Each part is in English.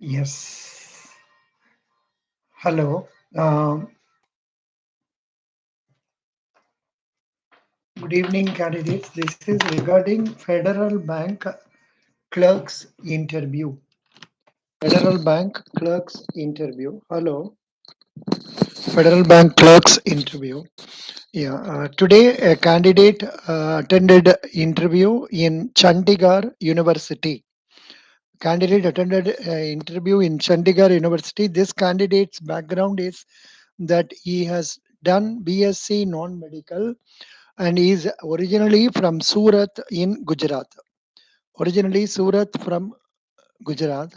Yes. Hello. Good evening, candidates. This is regarding Federal Bank Clerks interview. Federal Bank Clerks interview. Hello. Federal Bank Clerks interview. Yeah. Today, a candidate attended interview in Chandigarh University. Candidate attended interview in Chandigarh University. This candidate's background is that he has done BSc non-medical and is originally from Surat in Gujarat. Originally Surat from Gujarat,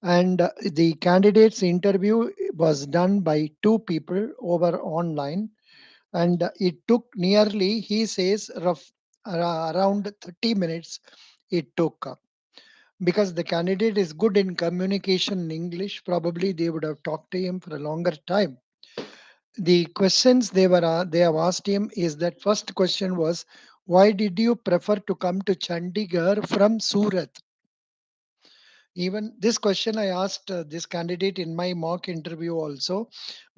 and the candidate's interview was done by two people over online, and it took nearly, he says, around 30 minutes. It took because the candidate is good in communication in English. Probably they would have talked to him for a longer time. The questions they have asked him is that first question was, why did you prefer to come to Chandigarh from Surat? Even this question I asked this candidate in my mock interview also,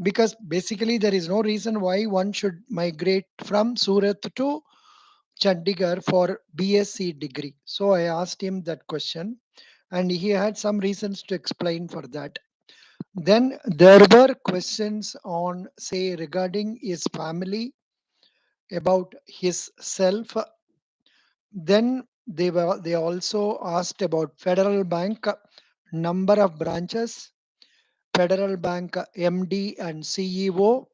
because basically there is no reason why one should migrate from Surat to Chandigarh for BSc degree. So I asked him that question, and he had some reasons to explain for that. Then there were questions on, say, regarding his family, about his self. Then they also asked about Federal Bank number of branches, Federal Bank MD and CEO.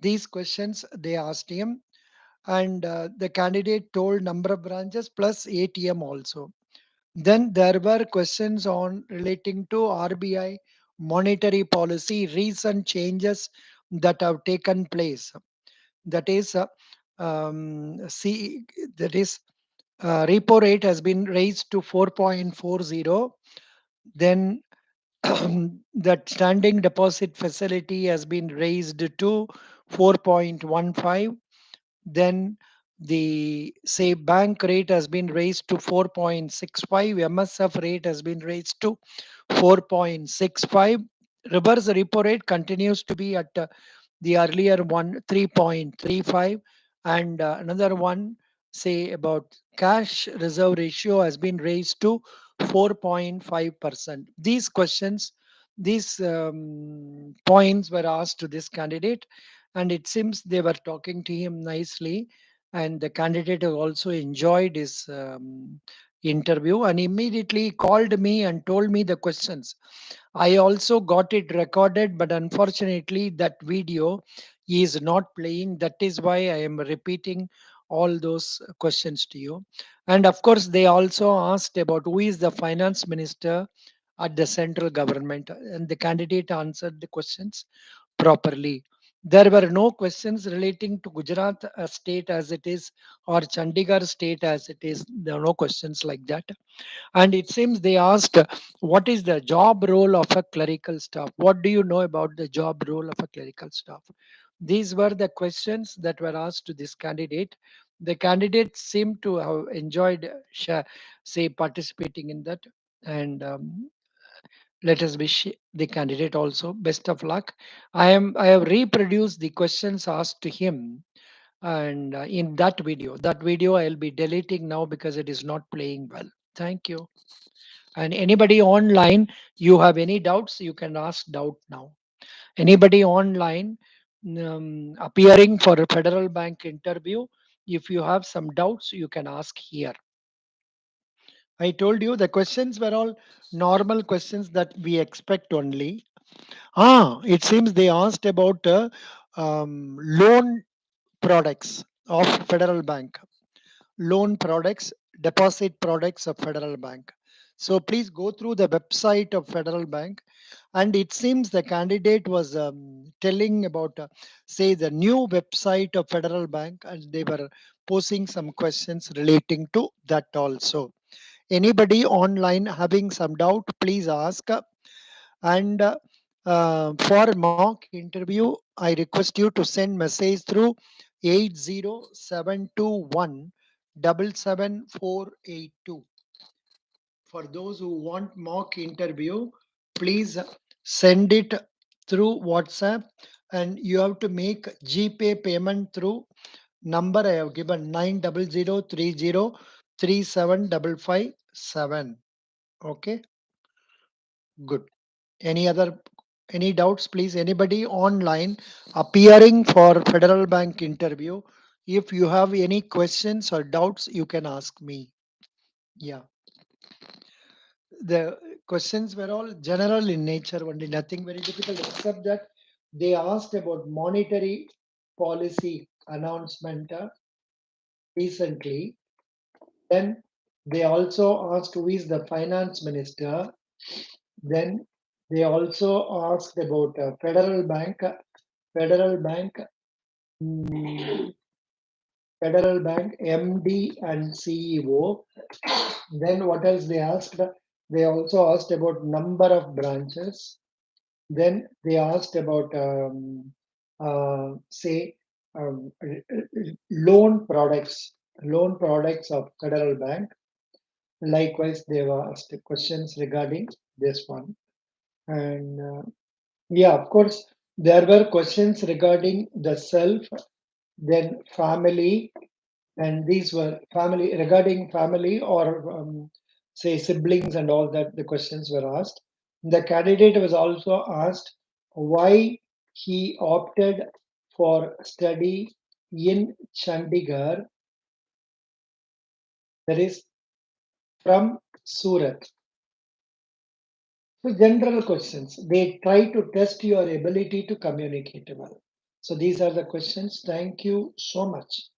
These questions they asked him, and the candidate told number of branches plus ATM also. Then there were questions on relating to RBI monetary policy, recent changes that have taken place. That is, see, that is, repo rate has been raised to 4.40. Then that standing deposit facility has been raised to 4.15. Then the, say, bank rate has been raised to 4.65. MSF rate has been raised to 4.65. Reverse repo rate continues to be at the earlier one 3.35, and another one, say, about cash reserve ratio has been raised to 4.5%. These questions, these points were asked to this candidate, and it seems they were talking to him nicely, and the candidate also enjoyed his interview and immediately called me and told me the questions. I also got it recorded, but unfortunately, that video is not playing. That is why I am repeating all those questions to you. And of course, they also asked about who is the finance minister at the central government, and the candidate answered the questions properly. There were no questions relating to Gujarat state as it is, or Chandigarh state as it is. There are no questions like that. And it seems they asked, what is the job role of a clerical staff? What do you know about the job role of a clerical staff? These were the questions that were asked to this candidate. The candidate seemed to have enjoyed, say, participating in that. And let us wish the candidate also best of luck. I have reproduced the questions asked to him, and in that video I'll be deleting now because it is not playing well. Thank you. And anybody online, you have any doubts, you can ask doubt now. Anybody online appearing for a Federal Bank interview, if you have some doubts, you can ask here. I told you the questions were all normal questions that we expect only. It seems they asked about loan products of Federal Bank. Loan products, deposit products of Federal Bank. So please go through the website of Federal Bank. And it seems the candidate was telling about, say, the new website of Federal Bank, and they were posing some questions relating to that also. Anybody online having some doubt, please ask. And for mock interview, I request you to send message through 80721 77482. For those who want mock interview, please send it through WhatsApp, and you have to make GPay payment through number I have given 90030375557. Okay, good. Any other any doubts, please? Anybody online appearing for Federal Bank interview? If you have any questions or doubts, you can ask me. Yeah, the questions were all general in nature, only nothing very difficult, except that they asked about monetary policy announcement recently. Then they also asked who is the finance minister. Then they also asked about Federal Bank, mm, Federal Bank MD and CEO. Then what else they asked? They also asked about number of branches. Then they asked about say loan products of Federal Bank. Likewise, they were asked questions regarding this one. And yeah, of course, there were questions regarding the self, then family, and these were family regarding family or say siblings and all that. The questions were asked. The candidate was also asked why he opted for study in Chandigarh, that is from Surat. So general questions. They try to test your ability to communicate well. So these are the questions. Thank you so much.